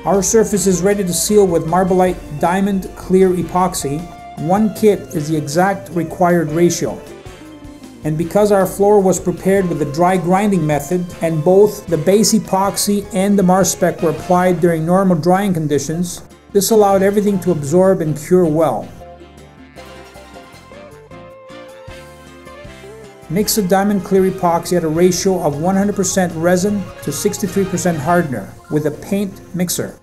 Our surface is ready to seal with Marbalite Diamond Clear Epoxy. 1 kit is the exact required ratio. And because our floor was prepared with the dry grinding method and both the base epoxy and the Marspec were applied during normal drying conditions, this allowed everything to absorb and cure well. Mix the Diamond Clear Epoxy at a ratio of 100% resin to 63% hardener with a paint mixer.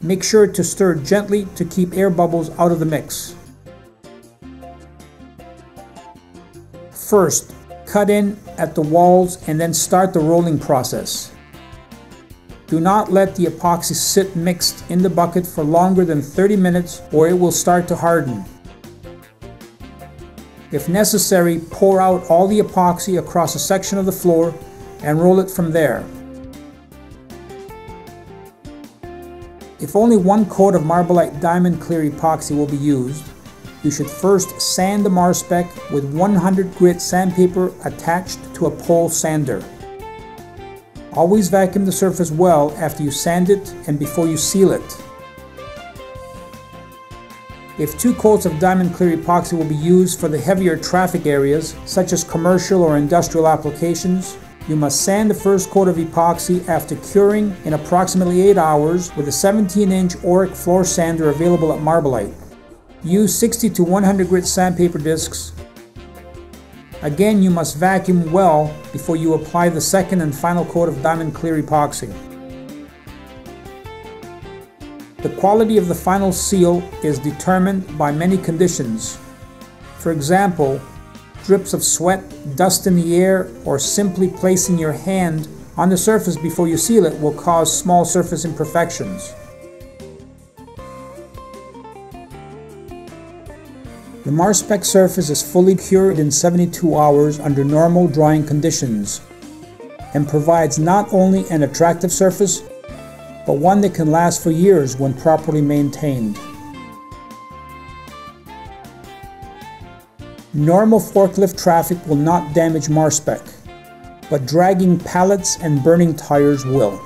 Make sure to stir gently to keep air bubbles out of the mix. First, cut in at the walls and then start the rolling process. Do not let the epoxy sit mixed in the bucket for longer than 30 minutes or it will start to harden. If necessary, pour out all the epoxy across a section of the floor and roll it from there. If only 1 coat of Marbalite Diamond Clear Epoxy will be used, you should first sand the Marspec with 100 grit sandpaper attached to a pole sander. Always vacuum the surface well after you sand it and before you seal it. If 2 coats of Diamond Clear Epoxy will be used for the heavier traffic areas, such as commercial or industrial applications, you must sand the first coat of epoxy after curing in approximately 8 hours with a 17-inch Oric floor sander available at Marbalite. Use 60 to 100 grit sandpaper discs. Again, you must vacuum well before you apply the second and final coat of Diamond Clear Epoxy. The quality of the final seal is determined by many conditions. For example, drips of sweat, dust in the air, or simply placing your hand on the surface before you seal it will cause small surface imperfections. The Marspec surface is fully cured in 72 hours under normal drying conditions and provides not only an attractive surface, but one that can last for years when properly maintained. Normal forklift traffic will not damage Marspec, but dragging pallets and burning tires will.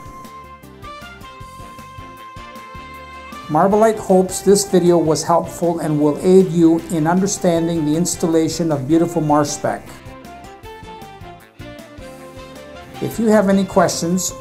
Marbalite hopes this video was helpful and will aid you in understanding the installation of beautiful Marspec. If you have any questions